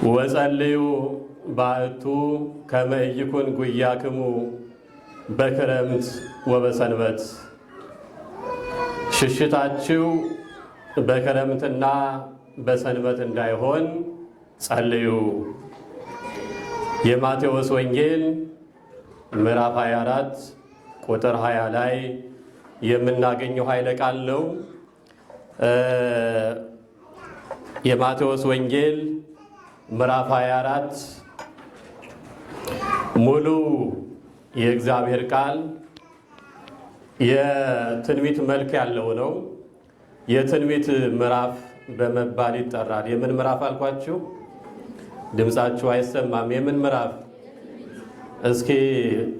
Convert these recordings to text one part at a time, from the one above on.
ወጸልዩ ባእቱ ከመ ኢይኩን ጉያክሙ በክረምት ወበሰንበት። ሽሽታችሁ በክረምትና በሰንበት እንዳይሆን ጸልዩ። የማቴዎስ ወንጌል ምዕራፍ 24 ቁጥር 20 ላይ የምናገኘው ኃይለ ቃል ነው። የማቴዎስ ወንጌል ምዕራፍ 24 ሙሉ የእግዚአብሔር ቃል የትንቢት መልክ ያለው ነው። የትንቢት ምዕራፍ በመባል ይጠራል። የምን ምዕራፍ አልኳችሁ? ድምፃችሁ አይሰማም። የምን ምዕራፍ? እስኪ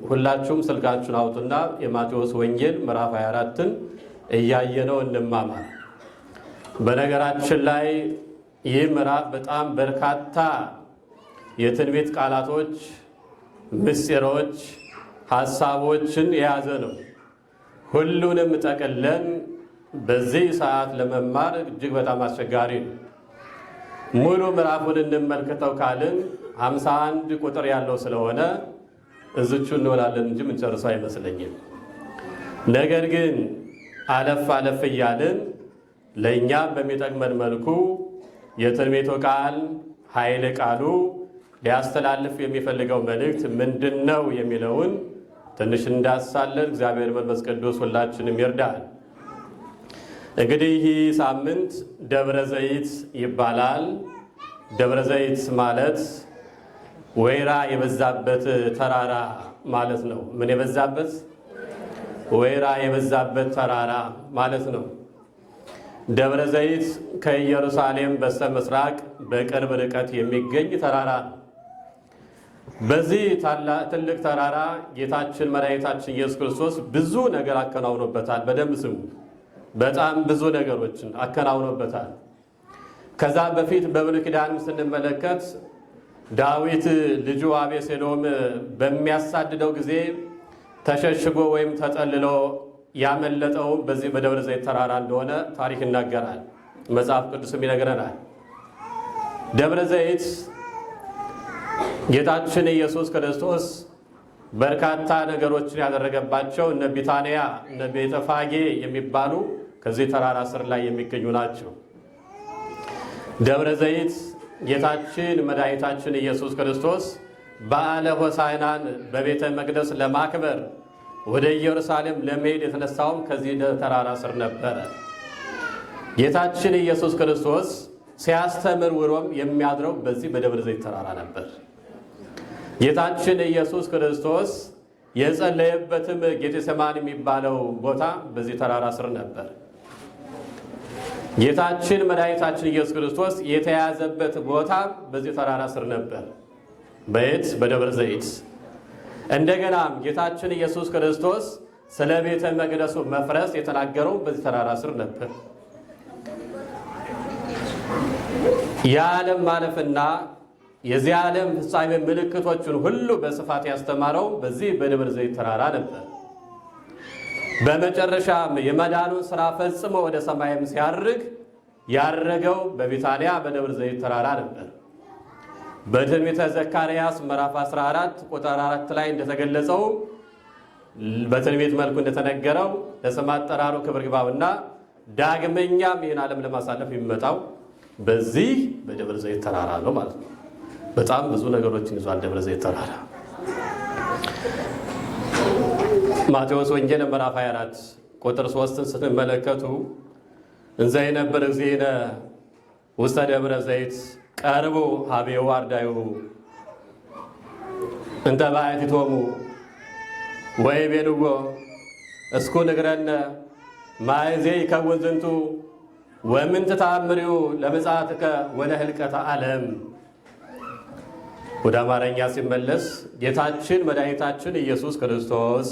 ሁላችሁም ስልካችሁን አውጡና የማቴዎስ ወንጌል ምዕራፍ 24ን እያየነው እንማማር። በነገራችን ላይ ይህ ምዕራፍ በጣም በርካታ የትንቢት ቃላቶች፣ ምስጢሮች፣ ሐሳቦችን የያዘ ነው። ሁሉንም ጠቅለን በዚህ ሰዓት ለመማር እጅግ በጣም አስቸጋሪ ነው። ሙሉ ምዕራፉን እንመልከተው ካልን 51 ቁጥር ያለው ስለሆነ እዝቹ እንወላለን እንጂ ምንጨርሰው አይመስለኝም። ነገር ግን አለፍ አለፍ እያልን ለእኛም በሚጠቅመን መልኩ የትንቢቱ ቃል ኃይለ ቃሉ ሊያስተላልፍ የሚፈልገው መልእክት ምንድን ነው የሚለውን ትንሽ እንዳሳለን እግዚአብሔር መንፈስ ቅዱስ ሁላችንም ይርዳል። እንግዲህ ይህ ሳምንት ደብረ ዘይት ይባላል። ደብረ ዘይት ማለት ወይራ የበዛበት ተራራ ማለት ነው። ምን የበዛበት? ወይራ የበዛበት ተራራ ማለት ነው። ደብረ ዘይት ከኢየሩሳሌም በስተ ምስራቅ በቅርብ ርቀት የሚገኝ ተራራ ነው። በዚህ ትልቅ ተራራ ጌታችን መድኃኒታችን ኢየሱስ ክርስቶስ ብዙ ነገር አከናውኖበታል። በደንብ ስሙ። በጣም ብዙ ነገሮችን አከናውኖበታል። ከዛ በፊት በብሉይ ኪዳን ስንመለከት ዳዊት ልጁ አቤሴሎም በሚያሳድደው ጊዜ ተሸሽጎ ወይም ተጠልሎ ያመለጠው በዚህ በደብረ ዘይት ተራራ እንደሆነ ታሪክ ይናገራል፣ መጽሐፍ ቅዱስም ይነግረናል። ደብረ ዘይት ጌታችን ኢየሱስ ክርስቶስ በርካታ ነገሮችን ያደረገባቸው እነ ቢታንያ እነ ቤተፋጌ የሚባሉ ከዚህ ተራራ ስር ላይ የሚገኙ ናቸው። ደብረ ዘይት ጌታችን መድኃኒታችን ኢየሱስ ክርስቶስ በዓለ ሆሳዕናን በቤተ መቅደስ ለማክበር ወደ ኢየሩሳሌም ለመሄድ የተነሳውም ከዚህ ተራራ ስር ነበረ። ጌታችን ኢየሱስ ክርስቶስ ሲያስተምር ውሎም የሚያድረው በዚህ በደብረ ዘይት ተራራ ነበር። ጌታችን ኢየሱስ ክርስቶስ የጸለየበትም ጌቴሴማኒ የሚባለው ቦታ በዚህ ተራራ ስር ነበር። ጌታችን መድኃኒታችን ኢየሱስ ክርስቶስ የተያዘበት ቦታ በዚህ ተራራ ስር ነበር። በየት? በደብረ ዘይት። እንደገናም ጌታችን ኢየሱስ ክርስቶስ ስለ ቤተ መቅደሱ መፍረስ የተናገረው በዚህ ተራራ ስር ነበር። የዓለም ማለፍና የዚህ ዓለም ፍጻሜ ምልክቶችን ሁሉ በስፋት ያስተማረው በዚህ በደብረ ዘይት ተራራ ነበር። በመጨረሻም የመዳኑን ሥራ ፈጽሞ ወደ ሰማይም ሲያርግ ያረገው በቢታንያ በደብረ ዘይት ተራራ ነበር። በትንቢተ ዘካርያስ ምዕራፍ 14 ቁጥር 4 ላይ እንደተገለጸው በትንቢት መልኩ እንደተነገረው ለስም አጠራሩ ክብር ይግባውና ዳግመኛም ይህን ዓለም ለማሳለፍ የሚመጣው በዚህ በደብረ ዘይት ተራራ ነው ማለት ነው። በጣም ብዙ ነገሮችን ይዟል ደብረ ዘይት ተራራ። ማቴዎስ ወንጌል ምዕራፍ 24 ቁጥር 3ን ስትመለከቱ እንዘ ይነብር እግዚእነ ውስተ ደብረ ዘይት ቀርቦ ሀቤው አርዳዩ እንተ ባሕቲቶሙ ወይቤልዎ እስኩ ንግረነ ማእዜ ይከውን ዝንቱ ወምንት ተአምሪው ለምጽአትከ ወለህልቀተ ዓለም። ወደ አማርኛ ሲመለስ ጌታችን መድኃኒታችን ኢየሱስ ክርስቶስ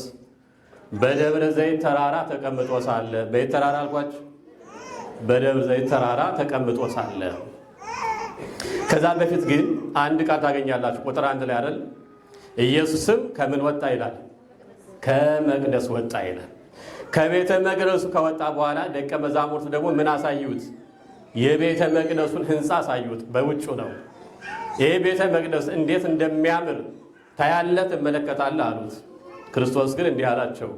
በደብረ ዘይት ተራራ ተቀምጦ ሳለ፣ በየት ተራራ አልኳችሁ? በደብረ ዘይት ተራራ ተቀምጦ ሳለ። ከዛ በፊት ግን አንድ ቃል ታገኛላችሁ። ቁጥር 1 ላይ አይደል? ኢየሱስም ከምን ወጣ ይላል? ከመቅደስ ወጣ ይላል። ከቤተ መቅደሱ ከወጣ በኋላ ደቀ መዛሙርቱ ደግሞ ምን አሳዩት? የቤተ መቅደሱን ሕንፃ አሳዩት። በውጭ ነው። ይሄ ቤተ መቅደስ እንዴት እንደሚያምር ታያለህ፣ ትመለከታለህ አሉት። ክርስቶስ ግን እንዲህ አላቸው፣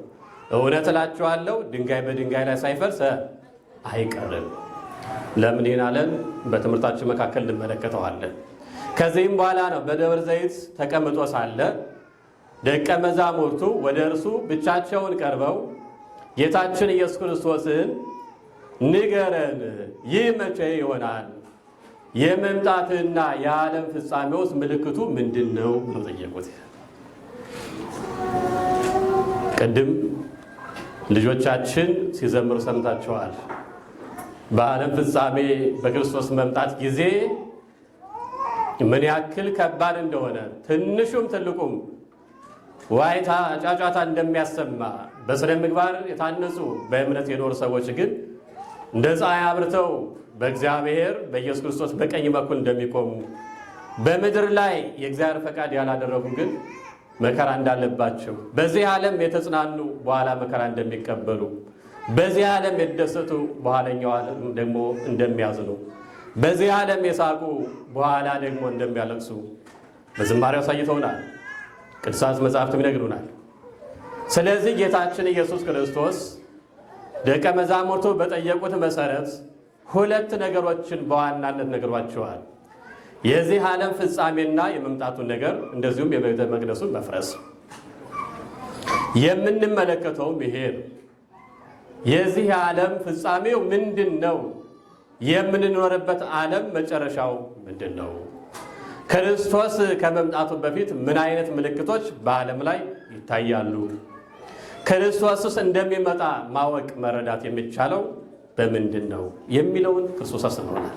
እውነት እላችኋለሁ ድንጋይ በድንጋይ ላይ ሳይፈርስ አይቀርም። ለምን ይህን አለን? በትምህርታችን መካከል እንመለከተዋለን። ከዚህም በኋላ ነው በደብረ ዘይት ተቀምጦ ሳለ ደቀ መዛሙርቱ ወደ እርሱ ብቻቸውን ቀርበው ጌታችን ኢየሱስ ክርስቶስን ንገረን፣ ይህ መቼ ይሆናል? የመምጣትና የዓለም ፍጻሜውስ ምልክቱ ምንድን ነው ብሎ ጠየቁት። ቅድም ልጆቻችን ሲዘምሩ ሰምታችኋል። በዓለም ፍጻሜ በክርስቶስ መምጣት ጊዜ ምን ያክል ከባድ እንደሆነ ትንሹም ትልቁም ዋይታ ጫጫታ እንደሚያሰማ በስነ ምግባር የታነጹ በእምነት የኖሩ ሰዎች ግን እንደ ፀሐይ አብርተው በእግዚአብሔር በኢየሱስ ክርስቶስ በቀኝ በኩል እንደሚቆሙ፣ በምድር ላይ የእግዚአብሔር ፈቃድ ያላደረጉ ግን መከራ እንዳለባቸው፣ በዚህ ዓለም የተጽናኑ በኋላ መከራ እንደሚቀበሉ፣ በዚህ ዓለም የተደሰቱ በኋለኛው ዓለም ደግሞ እንደሚያዝኑ፣ በዚህ ዓለም የሳቁ በኋላ ደግሞ እንደሚያለቅሱ በዝማሬው አሳይተውናል። ቅዱሳት መጻሕፍትም ይነግሩናል። ስለዚህ ጌታችን ኢየሱስ ክርስቶስ ደቀ መዛሙርቱ በጠየቁት መሰረት ሁለት ነገሮችን በዋናነት ነግሯቸዋል። የዚህ ዓለም ፍጻሜና የመምጣቱን ነገር፣ እንደዚሁም የቤተ መቅደሱን መፍረስ። የምንመለከተውም ይሄ ነው። የዚህ ዓለም ፍጻሜው ምንድን ነው? የምንኖርበት ዓለም መጨረሻው ምንድን ነው? ክርስቶስ ከመምጣቱ በፊት ምን አይነት ምልክቶች በዓለም ላይ ይታያሉ? ክርስቶስስ እንደሚመጣ ማወቅ መረዳት የሚቻለው በምንድን ነው የሚለውን ክርስቶስ አስተምሮናል።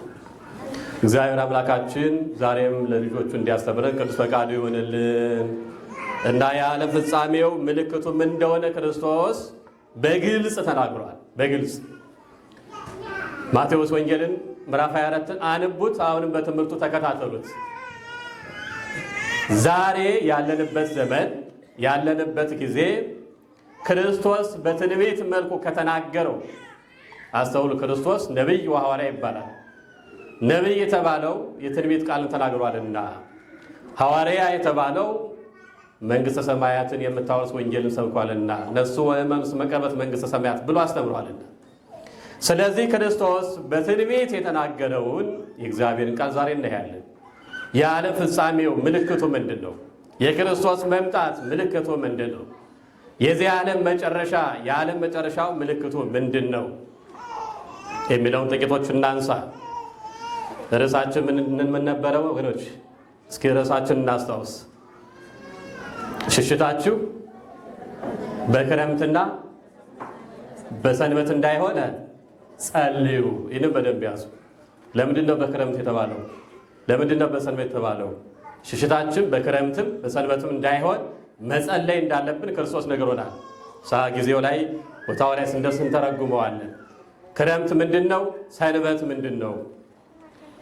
እግዚአብሔር አምላካችን ዛሬም ለልጆቹ እንዲያስተምረን ቅዱስ ፈቃዱ ይሆንልን እና የዓለም ፍጻሜው ምልክቱ ምን እንደሆነ ክርስቶስ በግልጽ ተናግሯል። በግልጽ ማቴዎስ ወንጌልን ምዕራፍ 24 አንቡት። አሁንም በትምህርቱ ተከታተሉት። ዛሬ ያለንበት ዘመን ያለንበት ጊዜ ክርስቶስ በትንቢት መልኩ ከተናገረው፣ አስተውሉ፣ ክርስቶስ ነቢይ ወሐዋርያ ይባላል። ነቢይ የተባለው የትንቢት ቃልን ተናግሯልና፣ ሐዋርያ የተባለው መንግሥተ ሰማያትን የምታወርስ ወንጌልን ሰብኳልና፣ ነፍሱ ወሕማምስ መቀበት መንግሥተ ሰማያት ብሎ አስተምሯልና። ስለዚህ ክርስቶስ በትንቢት የተናገረውን የእግዚአብሔርን ቃል ዛሬ እናያለን። የዓለም ፍጻሜው ምልክቱ ምንድን ነው? የክርስቶስ መምጣት ምልክቱ ምንድን ነው? የዚህ ዓለም መጨረሻ የዓለም መጨረሻው ምልክቱ ምንድን ነው የሚለውን ጥቂቶች እናንሳ። ርዕሳችን ምን ነበረው ወገኖች? እስኪ ርዕሳችን እናስታውስ። ሽሽታችሁ በክረምትና በሰንበት እንዳይሆን ጸልዩ። ይህንም በደንብ ያዙ። ለምንድን ነው በክረምት የተባለው? ለምንድን ነው በሰንበት የተባለው? ሽሽታችን በክረምትም በሰንበትም እንዳይሆን መጸለይ እንዳለብን ክርስቶስ ነግሮናል። ጊዜው ላይ ቦታው ላይ ስንደርስ እንተረጉመዋለን። ክረምት ምንድን ነው? ሰንበት ምንድን ነው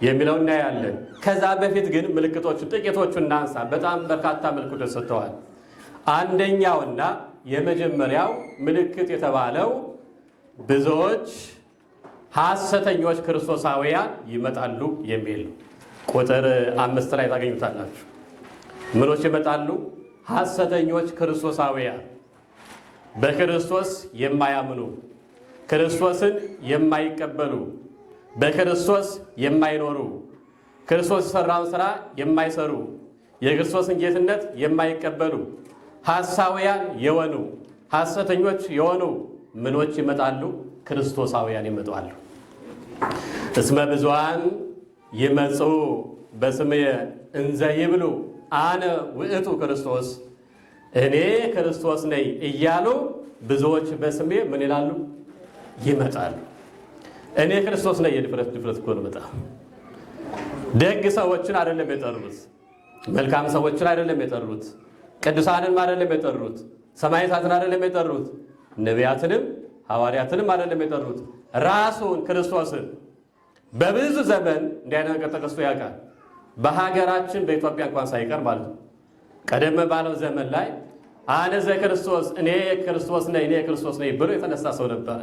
የሚለው እናያለን። ከዛ በፊት ግን ምልክቶቹ ጥቂቶቹ እናንሳ። በጣም በርካታ ምልክቶች ሰጥተዋል። አንደኛውና የመጀመሪያው ምልክት የተባለው ብዙዎች ሐሰተኞች ክርስቶሳውያን ይመጣሉ የሚል ቁጥር 5 ላይ ታገኙታላችሁ። ምኖች ይመጣሉ? ሐሰተኞች ክርስቶሳውያን፣ በክርስቶስ የማያምኑ፣ ክርስቶስን የማይቀበሉ፣ በክርስቶስ የማይኖሩ፣ ክርስቶስ የሰራውን ሥራ የማይሰሩ፣ የክርስቶስን ጌትነት የማይቀበሉ፣ ሐሳውያን የሆኑ ሐሰተኞች የሆኑ ምኖች ይመጣሉ? ክርስቶሳውያን ይመጣሉ። እስመ ብዙኃን ይመጽኡ በስምየ እንዘ ይብሉ አነ ውእቱ ክርስቶስ፣ እኔ ክርስቶስ ነኝ እያሉ ብዙዎች በስሜ ምን ይላሉ? ይመጣሉ። እኔ ክርስቶስ ነኝ የድፍረት እኮ ነው። በጣም ደግ ሰዎችን አይደለም የጠሩት፣ መልካም ሰዎችን አይደለም የጠሩት፣ ቅዱሳንን አይደለም የጠሩት፣ ሰማዕታትን አይደለም የጠሩት፣ ነቢያትንም ሐዋርያትንም አይደለም የጠሩት፣ ራሱን ክርስቶስን። በብዙ ዘመን እንዲህ አይነት ነገር ተከስቶ ያውቃል። በሀገራችን በኢትዮጵያ እንኳን ሳይቀር ማለት ነው። ቀደም ባለው ዘመን ላይ አነ ዘክርስቶስ፣ እኔ ክርስቶስ ነኝ፣ እኔ ክርስቶስ ነኝ ብሎ የተነሳ ሰው ነበረ።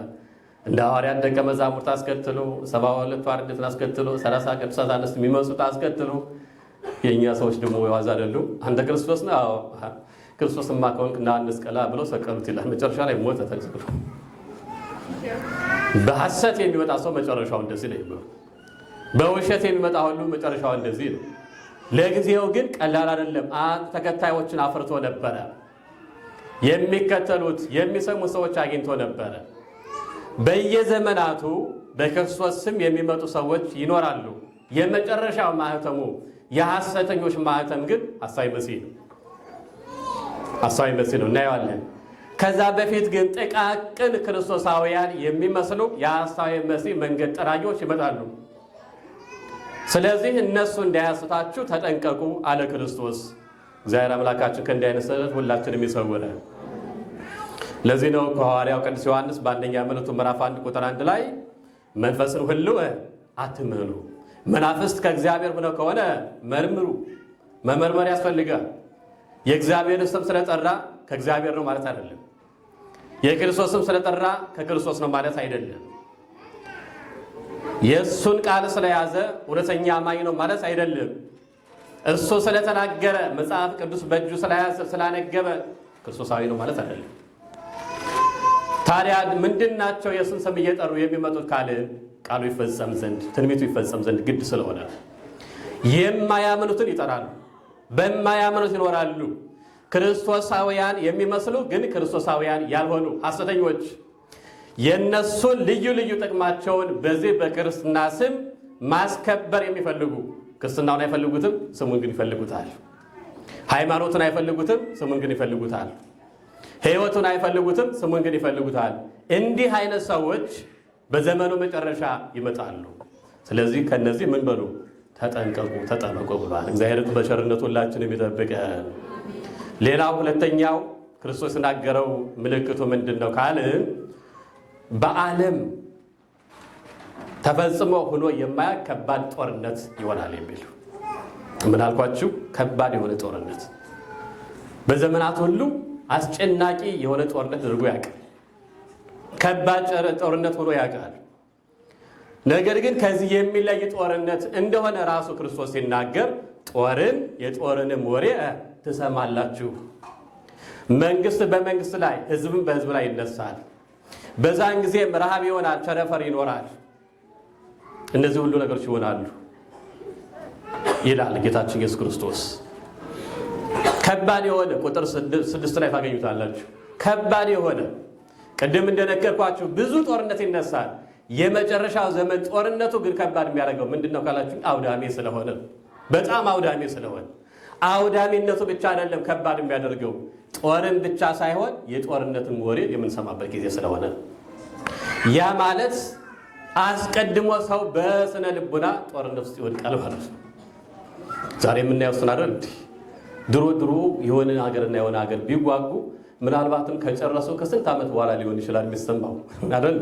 እንደ ሐዋርያት ደቀ መዛሙርት አስከትሎ 72 አርድእትን አስከትሎ 30 ቅዱሳት አንስት የሚመስሉት አስከትሎ የኛ ሰዎች ደግሞ ዋዛ አይደሉም። አንተ ክርስቶስ ነህ? አዎ ክርስቶስማ ከሆንክ ና እንስቀላ ብለው ሰቀሉት ይላል። መጨረሻ ላይ ሞተ ተሰቅሎ። በሐሰት የሚመጣ ሰው መጨረሻው እንደዚህ ነው። በውሸት የሚመጣ ሁሉ መጨረሻው እንደዚህ ነው። ለጊዜው ግን ቀላል አይደለም። ተከታዮችን አፍርቶ ነበረ። የሚከተሉት የሚሰሙ ሰዎች አግኝቶ ነበረ። በየዘመናቱ በክርስቶስ ስም የሚመጡ ሰዎች ይኖራሉ። የመጨረሻው ማህተሙ የሐሰተኞች ማህተም ግን ሐሳዊ መሲህ ነው። ሐሳዊ መሲህ ነው እናየዋለን። ከዛ በፊት ግን ጥቃቅን ክርስቶሳውያን የሚመስሉ የሐሳዊ መሲህ መንገድ ጠራጊዎች ይመጣሉ። ስለዚህ እነሱ እንዳያስታችሁ ተጠንቀቁ አለ ክርስቶስ። እግዚአብሔር አምላካችን ከእንዲህ አይነት ስህተት ሁላችንም ይሰውረን። ለዚህ ነው ከሐዋርያው ቅዱስ ዮሐንስ በአንደኛ መልእክቱ ምዕራፍ 1 ቁጥር 1 ላይ መንፈስን ሁሉ አትመኑ፣ መናፍስት ከእግዚአብሔር ሆነው ከሆነ መርምሩ። መመርመር ያስፈልጋል። የእግዚአብሔር ስም ስለጠራ ከእግዚአብሔር ነው ማለት አይደለም። የክርስቶስ ስም ስለጠራ ከክርስቶስ ነው ማለት አይደለም። የእሱን ቃል ስለያዘ እውነተኛ አማኝ ነው ማለት አይደለም። እሱ ስለተናገረ መጽሐፍ ቅዱስ በእጁ ስለያዘ ስላነገበ ክርስቶሳዊ ነው ማለት አይደለም። ታዲያ ምንድናቸው የእሱን ስም እየጠሩ የሚመጡት ካልን ቃሉ ይፈጸም ዘንድ ትንቢቱ ይፈጸም ዘንድ ግድ ስለሆነ የማያምኑትን ይጠራሉ፣ በማያምኑት ይኖራሉ። ክርስቶሳውያን የሚመስሉ ግን ክርስቶሳውያን ያልሆኑ ሐሰተኞች የነሱን ልዩ ልዩ ጥቅማቸውን በዚህ በክርስትና ስም ማስከበር የሚፈልጉ ክርስትናውን አይፈልጉትም፣ ስሙን ግን ይፈልጉታል። ሃይማኖቱን አይፈልጉትም፣ ስሙን ግን ይፈልጉታል። ሕይወቱን አይፈልጉትም፣ ስሙን ግን ይፈልጉታል። እንዲህ አይነት ሰዎች በዘመኑ መጨረሻ ይመጣሉ። ስለዚህ ከነዚህ ምን በሉ ተጠንቀቁ፣ ተጠመቁ ብሏል። እግዚአብሔር በቸርነቱ ሁላችንም ይጠብቀን። ሌላው ሁለተኛው ክርስቶስ የተናገረው ምልክቱ ምንድን ነው ካልን በዓለም ተፈጽሞ ሆኖ የማያውቅ ከባድ ጦርነት ይሆናል የሚል ምን አልኳችሁ? ከባድ የሆነ ጦርነት በዘመናት ሁሉ አስጨናቂ የሆነ ጦርነት አድርጎ ያውቃል። ከባድ ጦርነት ሆኖ ያውቃል። ነገር ግን ከዚህ የሚለይ ጦርነት እንደሆነ ራሱ ክርስቶስ ሲናገር ጦርን የጦርንም ወሬ ትሰማላችሁ፣ መንግስት በመንግስት ላይ ህዝብም በህዝብ ላይ ይነሳል፣ በዛን ጊዜም ረሃብ ይሆናል፣ ቸነፈር ይኖራል። እነዚህ ሁሉ ነገሮች ይሆናሉ ይላል ጌታችን ኢየሱስ ክርስቶስ። ከባድ የሆነ ቁጥር 6 ላይ ታገኙታላችሁ። ከባድ የሆነ ቅድም እንደነገርኳችሁ ብዙ ጦርነት ይነሳል። የመጨረሻው ዘመን ጦርነቱ ግን ከባድ የሚያደርገው ምንድነው ካላችሁ አውዳሚ ስለሆነ፣ በጣም አውዳሚ ስለሆነ፣ አውዳሚነቱ ብቻ አይደለም ከባድ የሚያደርገው ጦርን ብቻ ሳይሆን የጦርነትን ወሬ የምንሰማበት ጊዜ ስለሆነ፣ ያ ማለት አስቀድሞ ሰው በስነ ልቡና ጦርነት ውስጥ ይወድቃል ማለት ነው። ዛሬ የምናየው እሱን አይደል? ድሮ የሆነ ሀገርና የሆነ ሀገር ቢዋጉ ምናልባትም ከጨረሱ ከስንት ዓመት በኋላ ሊሆን ይችላል የሚሰማው አይደል?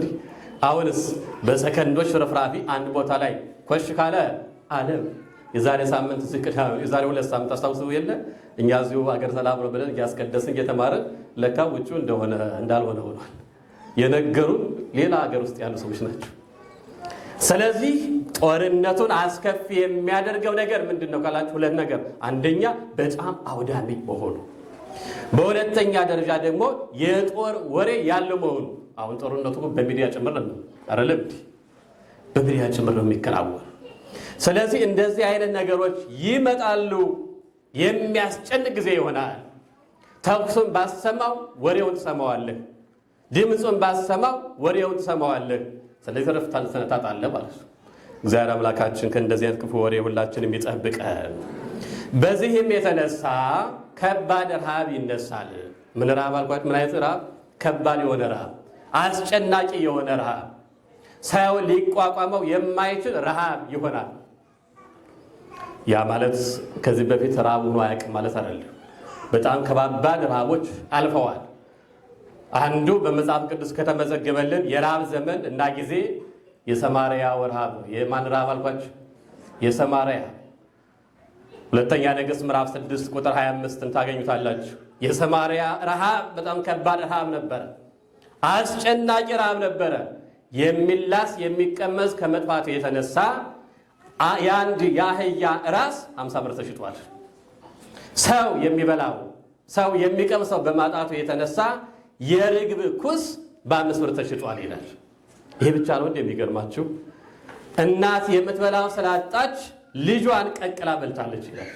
አሁንስ በሰከንዶች ፍርፍራፊ አንድ ቦታ ላይ ኮሽ ካለ ዓለም የዛሬ ሳምንት የዛሬ 2 ሳምንት አስታውሰው የለ እኛ እዚሁ ሀገር ሰላም ነው ብለን እያስቀደስን እየተማረን ለካ ውጩ እንዳልሆነ ሆኗል። የነገሩን ሌላ ሀገር ውስጥ ያሉ ሰዎች ናቸው። ስለዚህ ጦርነቱን አስከፊ የሚያደርገው ነገር ምንድን ነው ካላችሁ ሁለት ነገር፣ አንደኛ በጣም አውዳሚ መሆኑ፣ በሁለተኛ ደረጃ ደግሞ የጦር ወሬ ያለው መሆኑ። አሁን ጦርነቱ በሚዲያ ጭምር ነው አይደለም? በሚዲያ ጭምር ነው የሚከናወን። ስለዚህ እንደዚህ አይነት ነገሮች ይመጣሉ። የሚያስጨንቅ ጊዜ ይሆናል። ተኩሱን ባሰማው ወሬውን ትሰማዋለህ፣ ድምፁን ባሰማው ወሬውን ትሰማዋለህ። ስለዚህ ረፍታን ሰነታጣለ ማለት ነው። እግዚአብሔር አምላካችን ከእንደዚህ አይነት ክፉ ወሬ ሁላችንም ይጠብቀን። በዚህም የተነሳ ከባድ ረሃብ ይነሳል። ምን ረሃብ አልኳት? ምን አይነት ረሃብ? ከባድ የሆነ ረሃብ፣ አስጨናቂ የሆነ ረሃብ፣ ሰው ሊቋቋመው የማይችል ረሃብ ይሆናል። ያ ማለት ከዚህ በፊት ረሃብ ሆኖ አያውቅም ማለት አይደለም። በጣም ከባባድ ረሃቦች አልፈዋል። አንዱ በመጽሐፍ ቅዱስ ከተመዘገበልን የረሃብ ዘመን እና ጊዜ የሰማርያው ረሃብ ነው። የማን ረሃብ አልኳችሁ? የሰማርያ። ሁለተኛ ነገሥት ምዕራፍ 6 ቁጥር 25 ታገኙታላችሁ። የሰማርያ ረሃብ በጣም ከባድ ረሃብ ነበረ። አስጨናቂ ረሃብ ነበረ። የሚላስ የሚቀመስ ከመጥፋቱ የተነሳ የአንድ የአህያ ራስ 50 ብር ተሽጧል። ሰው የሚበላው ሰው የሚቀምሰው በማጣቱ የተነሳ የርግብ ኩስ በ5 ብር ተሽጧል ይላል። ይሄ ብቻ ነው እንደሚገርማችሁ። እናት የምትበላው ስላጣች ልጇን ቀቅላ በልታለች ይላል።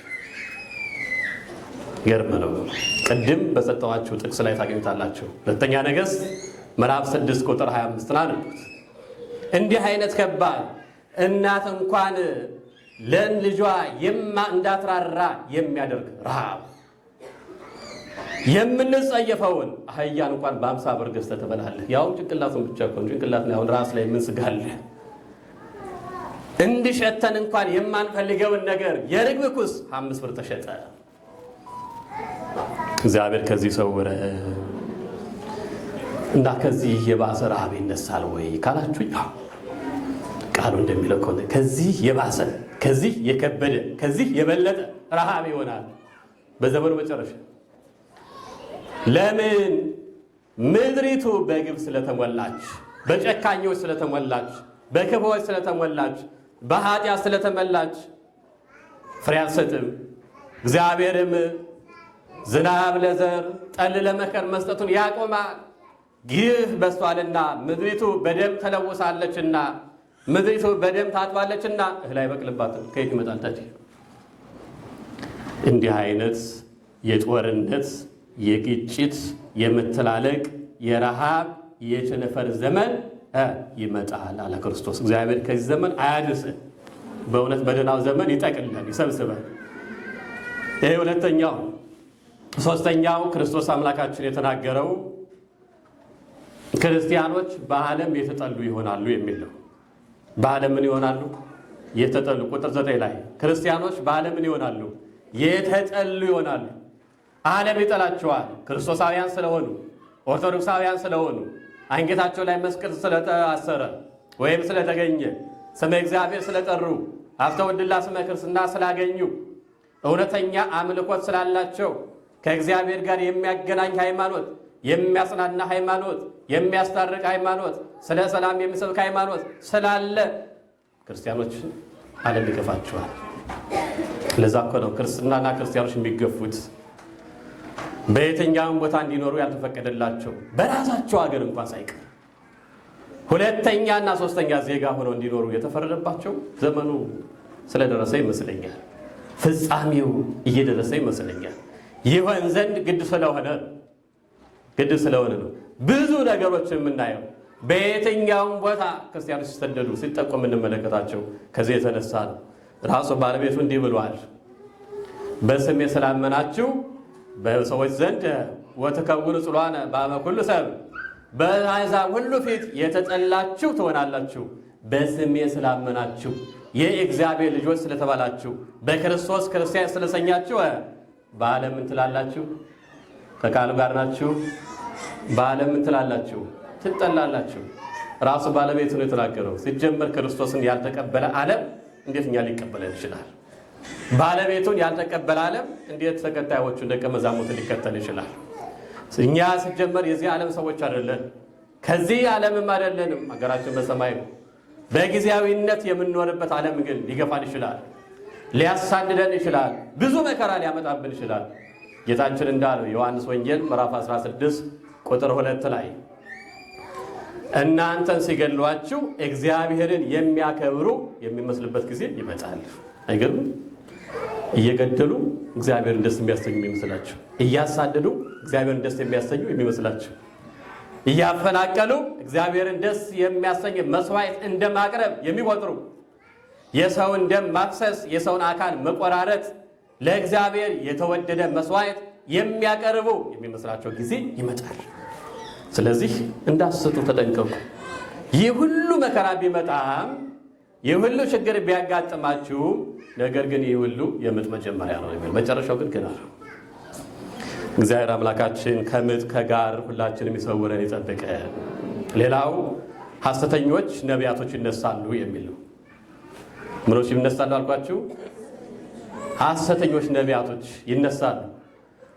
ገርም ነው። ቅድም በሰጠዋችሁ ጥቅስ ላይ ታገኙታላችሁ። ሁለተኛ ነገሥት ምዕራፍ 6 ቁጥር 25 አንብቡት። እንዲህ አይነት ከባድ እናት እንኳን ለልጇ እንዳትራራ የሚያደርግ ረሃብ፣ የምንጸየፈውን አህያን እንኳን በ50 ብር ገዝተህ ትበላለህ። ያውም ጭንቅላቱን ብቻ እኮ ጭንቅላት ላይ አሁን ራስ ላይ ምን ስጋ አለ? እንዲሸተን እንኳን የማንፈልገውን ነገር የርግብ ኩስ 5 ብር ተሸጠ። እግዚአብሔር ከዚህ ሰውረ እና ከዚህ የባሰ ረሃብ ይነሳል ወይ ካላችሁኝ፣ ቃሉ እንደሚለው ከሆነ ከዚህ የባሰ ከዚህ የከበደ ከዚህ የበለጠ ረሃብ ይሆናል በዘመኑ መጨረሻ። ለምን? ምድሪቱ በግብ ስለተሞላች፣ በጨካኞች ስለተሞላች፣ በክፉዎች ስለተሞላች፣ በኃጢአት ስለተሞላች ፍሬ አትሰጥም። እግዚአብሔርም ዝናብ ለዘር ጠል ለመከር መስጠቱን ያቆማል። ግፍ በዝቷልና ምድሪቱ በደም ተለውሳለችና ምድሪቱ በደም ታጥባለችና እህል አይበቅልባትም። ከየት ይመጣል ታዲያ? እንዲህ አይነት የጦርነት የግጭት የመተላለቅ የረሃብ የቸነፈር ዘመን ይመጣል አለ ክርስቶስ። እግዚአብሔር ከዚህ ዘመን አያድርስን። በእውነት በደህናው ዘመን ይጠቅልለን ይሰብስበን። ይሄ ሁለተኛው። ሶስተኛው ክርስቶስ አምላካችን የተናገረው ክርስቲያኖች በዓለም የተጠሉ ይሆናሉ የሚል ነው። በዓለም ምን ይሆናሉ? የተጠሉ። ቁጥር 9 ላይ ክርስቲያኖች በዓለም ምን ይሆናሉ? የተጠሉ ይሆናሉ። ዓለም ይጠላቸዋል። ክርስቶሳውያን ስለሆኑ፣ ኦርቶዶክሳውያን ስለሆኑ፣ አንገታቸው ላይ መስቀል ስለታሰረ ወይም ስለተገኘ፣ ስመ እግዚአብሔር ስለጠሩ፣ ሀብተ ወልድና ስመ ክርስትና ስላገኙ፣ እውነተኛ አምልኮት ስላላቸው፣ ከእግዚአብሔር ጋር የሚያገናኝ ሃይማኖት፣ የሚያጽናና ሃይማኖት፣ የሚያስታርቅ ሃይማኖት፣ ስለ ሰላም የሚሰብክ ሃይማኖት ስላለ ክርስቲያኖች ዓለም ይገፋቸዋል። ለዛ እኮ ነው ክርስትናና ክርስቲያኖች የሚገፉት። በየትኛውም ቦታ እንዲኖሩ ያልተፈቀደላቸው በራሳቸው ሀገር እንኳን ሳይቀር ሁለተኛና ሶስተኛ ዜጋ ሆነው እንዲኖሩ የተፈረደባቸው ዘመኑ ስለደረሰ ይመስለኛል። ፍጻሜው እየደረሰ ይመስለኛል። ይሆን ዘንድ ግድ ስለሆነ ነው ብዙ ነገሮችን የምናየው። በየትኛውም ቦታ ክርስቲያኖች ሲሰደዱ ሲጠቁ የምንመለከታቸው ከዚህ የተነሳ ነው። ራሱ ባለቤቱ እንዲህ ብሏል፣ በስሜ ስላመናችሁ በሰዎች ዘንድ ወትከውኑ ጽሏነ በአመ ኩሉ ሰብ፣ በአሕዛብ ሁሉ ፊት የተጠላችሁ ትሆናላችሁ። በስሜ ስላመናችሁ፣ የእግዚአብሔር ልጆች ስለተባላችሁ፣ በክርስቶስ ክርስቲያን ስለሰኛችሁ በዓለም ምን ትላላችሁ? ከቃሉ ጋር ናችሁ። በዓለም ምን ትላላችሁ? ትጠላላችሁ። ራሱ ባለቤቱ ነው የተናገረው። ሲጀመር ክርስቶስን ያልተቀበለ ዓለም እንዴት እኛ ሊቀበለን ይችላል? ባለቤቱን ያልተቀበለ ዓለም እንዴት ተከታዮቹን ደቀ መዛሙርት ሊከተል ይችላል? እኛ ሲጀመር የዚህ ዓለም ሰዎች አይደለን፣ ከዚህ ዓለምም አይደለንም። ሀገራችን በሰማይ ነው። በጊዜያዊነት የምንኖርበት ዓለም ግን ሊገፋን ይችላል፣ ሊያሳድደን ይችላል፣ ብዙ መከራ ሊያመጣብን ይችላል። ጌታችን እንዳለው ዮሐንስ ወንጌል ምዕራፍ 16 ቁጥር 2 ላይ እናንተን ሲገሏችሁ እግዚአብሔርን የሚያከብሩ የሚመስልበት ጊዜ ይመጣል። አይገርም? እየገደሉ እግዚአብሔርን ደስ የሚያሰኙ የሚመስላቸው፣ እያሳደዱ እግዚአብሔርን ደስ የሚያሰኙ የሚመስላቸው፣ እያፈናቀሉ እግዚአብሔርን ደስ የሚያሰኝ መስዋዕት እንደማቅረብ የሚቆጥሩ፣ የሰውን ደም ማፍሰስ፣ የሰውን አካል መቆራረጥ ለእግዚአብሔር የተወደደ መስዋዕት የሚያቀርቡ የሚመስላቸው ጊዜ ይመጣል። ስለዚህ እንዳትስቱ ተጠንቀቁ። ይህ ሁሉ መከራ ቢመጣም፣ ይህ ሁሉ ችግር ቢያጋጥማችሁ፣ ነገር ግን ይህ ሁሉ የምጥ መጀመሪያ ነው። መጨረሻው ግን ገና ነው። እግዚአብሔር አምላካችን ከምጥ ከጋር ሁላችን የሚሰውረን ይጠብቀን። ሌላው ሐሰተኞች ነቢያቶች ይነሳሉ የሚል ነው። ምኖች ይነሳሉ አልኳችሁ? ሐሰተኞች ነቢያቶች ይነሳሉ።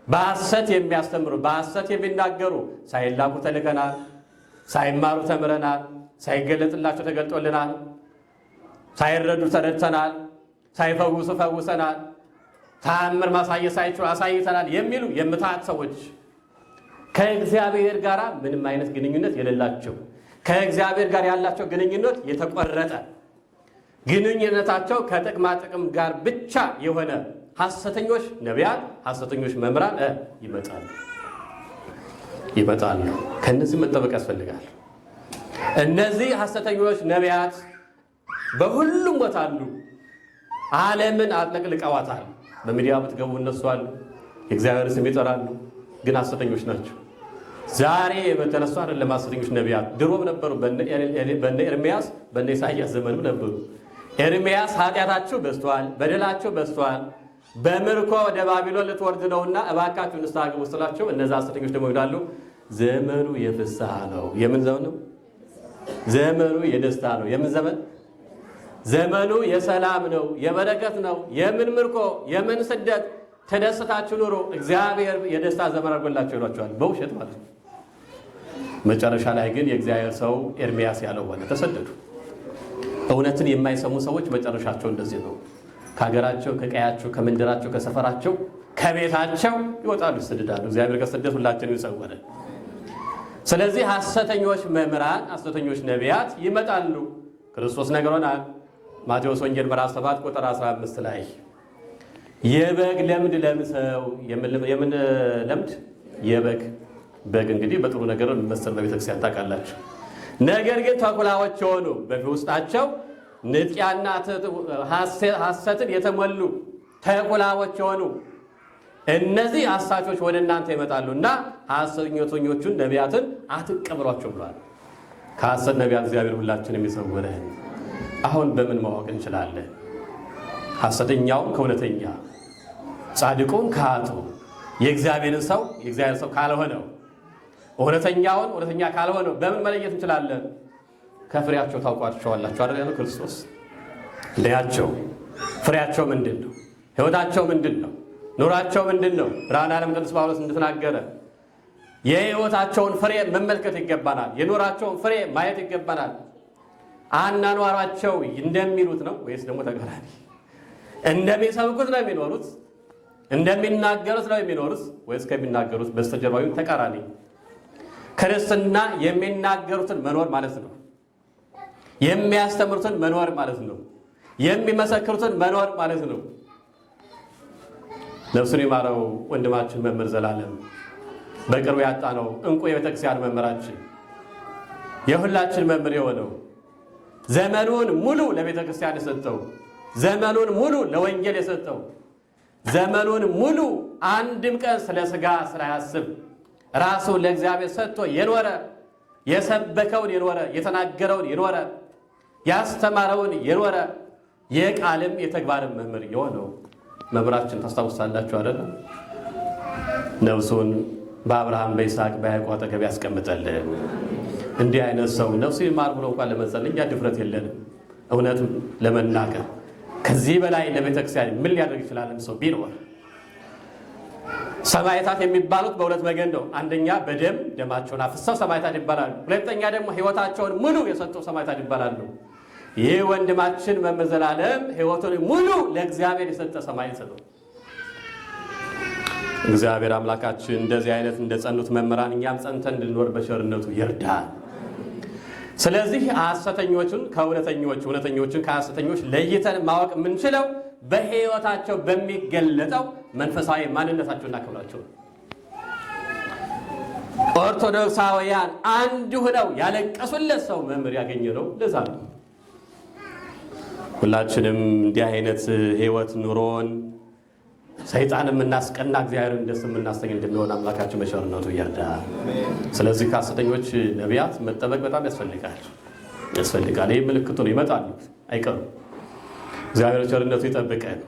በሐሰት የሚያስተምሩ፣ በሐሰት የሚናገሩ፣ ሳይላኩ ተልከናል፣ ሳይማሩ ተምረናል፣ ሳይገለጥላቸው ተገልጦልናል፣ ሳይረዱ ተረድተናል፣ ሳይፈውሱ ፈውሰናል፣ ተአምር ማሳየት ሳይችሉ አሳይተናል የሚሉ የምትሃት ሰዎች ከእግዚአብሔር ጋር ምንም አይነት ግንኙነት የሌላቸው፣ ከእግዚአብሔር ጋር ያላቸው ግንኙነት የተቆረጠ፣ ግንኙነታቸው ከጥቅማ ጥቅም ጋር ብቻ የሆነ ሐሰተኞች ነቢያት፣ ሐሰተኞች መምህራን ይመጣሉ። ከእነዚህ መጠበቅ ያስፈልጋል። እነዚህ ሐሰተኞች ነቢያት በሁሉም ቦታ አሉ። ዓለምን አጥለቅልቀዋታል። በሚዲያ ብትገቡ እነሱ አሉ፣ የእግዚአብሔር ስም ይጠራሉ፣ ግን ሐሰተኞች ናቸው። ዛሬ በተነሱ አይደለም ሐሰተኞች ነቢያት፣ ድሮም ነበሩ። በነ ኤርምያስ በነ ኢሳይያስ ዘመንም ነበሩ። ኤርምያስ ኃጢአታችሁ በዝቷል፣ በደላችሁ በዝቷል፣ በምርኮ ወደ ባቢሎን ልትወርድ ነውና እባካችሁ ንስሐ ግቡ ስላቸው፣ እነዛ ሐሰተኞች ደግሞ ይላሉ ዘመኑ የፍስሐ ነው። የምን ዘመን ነው? ዘመኑ የደስታ ነው። የምን ዘመን? ዘመኑ የሰላም ነው፣ የበረከት ነው። የምን ምርኮ፣ የምን ስደት፣ ተደስታችሁ ኑሮ፣ እግዚአብሔር የደስታ ዘመን አድርጎላችሁ ይሏቸዋል። በውሸት ማለት ነው። መጨረሻ ላይ ግን የእግዚአብሔር ሰው ኤርምያስ ያለው ሆነ፣ ተሰደዱ። እውነትን የማይሰሙ ሰዎች መጨረሻቸው እንደዚህ ነው። ከሀገራቸው፣ ከቀያቸው፣ ከመንደራቸው፣ ከሰፈራቸው፣ ከቤታቸው ይወጣሉ፣ ይሰደዳሉ። እግዚአብሔር ከስደት ሁላችንም ይሰውረን። ስለዚህ ሐሰተኞች መምህራን፣ ሐሰተኞች ነቢያት ይመጣሉ። ክርስቶስ ነግሮናል። ማቴዎስ ወንጌል ምዕራፍ 7 ቁጥር 15 ላይ የበግ ለምድ ለምሰው። የምን ለምድ? የበግ በግ እንግዲህ በጥሩ ነገር መሰል በቤተክርስቲያን ታውቃላችሁ። ነገር ግን ተኩላዎች የሆኑ በውስጣቸው ንጥቂያና ሐሰትን የተሞሉ ተኩላዎች የሆኑ እነዚህ አሳቾች ወደ እናንተ ይመጣሉና ሐሰተኞቹን ነቢያትን አትቀበሏቸው ብሏል። ከሐሰት ነቢያት እግዚአብሔር ሁላችንም ይሰውረን። አሁን በምን ማወቅ እንችላለን? ሐሰተኛውን ከእውነተኛ፣ ጻድቁን ከኃጥኡ፣ የእግዚአብሔርን ሰው የእግዚአብሔር ሰው ካልሆነው፣ እውነተኛውን እውነተኛ ካልሆነው በምን መለየት እንችላለን? ከፍሬያቸው ታውቋቸዋላችሁ አይደል ያለው ክርስቶስ። ለያቸው ፍሬያቸው ምንድን ነው? ሕይወታቸው ምንድን ነው? ኑራቸው ምንድን ነው? ብርሃነ ዓለም ቅዱስ ጳውሎስ እንደተናገረ የሕይወታቸውን ፍሬ መመልከት ይገባናል። የኑራቸውን ፍሬ ማየት ይገባናል። አናኗራቸው እንደሚሉት ነው ወይስ ደግሞ ተቃራኒ? እንደሚሰብኩት ነው የሚኖሩት? እንደሚናገሩት ነው የሚኖሩት ወይስ ከሚናገሩት በስተጀርባው ተቃራኒ? ክርስትና የሚናገሩትን መኖር ማለት ነው። የሚያስተምሩትን መኖር ማለት ነው። የሚመሰክሩትን መኖር ማለት ነው። ነፍሱን ይማረው ወንድማችን መምህር ዘላለም በቅርቡ ያጣነው እንቁ የቤተክርስቲያን መምህራችን፣ የሁላችን መምህር የሆነው ዘመኑን ሙሉ ለቤተክርስቲያን የሰጠው፣ ዘመኑን ሙሉ ለወንጌል የሰጠው፣ ዘመኑን ሙሉ አንድም ቀን ስለ ሥጋ ሳያስብ ራሱን ለእግዚአብሔር ሰጥቶ የኖረ፣ የሰበከውን የኖረ፣ የተናገረውን የኖረ፣ ያስተማረውን የኖረ፣ የቃልም የተግባርም መምህር የሆነው መምህራችን ታስታውሳላችሁ አይደለም? ነፍሱን በአብርሃም በይስሐቅ በያዕቆብ አጠገብ ያስቀምጠልን። እንዲህ አይነት ሰው ነፍሱ ይማር ብሎ እንኳን ለመጸለይ እኛ ድፍረት የለንም። እውነትም ለመናገር ከዚህ በላይ ለቤተክርስቲያን ምን ሊያደርግ ይችላል? ሰው ቢኖር ሰማዕታት የሚባሉት በሁለት ወገን ነው። አንደኛ በደም ደማቸውን አፍሰው ሰማዕታት ይባላሉ። ሁለተኛ ደግሞ ሕይወታቸውን ሙሉ የሰጡ ሰማዕታት ይባላሉ። ይህ ወንድማችን መምህር ዘላለም ሕይወቱን ሙሉ ለእግዚአብሔር የሰጠ ሰማዕት ነው። እግዚአብሔር አምላካችን እንደዚህ አይነት እንደጸኑት መምህራን እኛም ጸንተን እንድንኖር በቸርነቱ ይርዳል። ስለዚህ ሐሰተኞቹን ከእውነተኞች፣ እውነተኞቹን ከሐሰተኞች ለይተን ማወቅ የምንችለው በሕይወታቸው በሚገለጠው መንፈሳዊ ማንነታቸውና ክብራቸው። ኦርቶዶክሳውያን አንድ ሆነው ያለቀሱለት ሰው መምህር ያገኘ ነው። ለዛ ነው ሁላችንም እንዲህ አይነት ሕይወት ኑሮን ሰይጣን የምናስቀና እግዚአብሔርን ደስ የምናሰኝ እንድንሆን አምላካችን በቸርነቱ ይርዳል። ስለዚህ ከሐሰተኞች ነቢያት መጠበቅ በጣም ያስፈልጋል። ይህ ምልክቱ ነው። ይመጣሉ፣ አይቀሩም። እግዚአብሔር ቸርነቱ ይጠብቀን።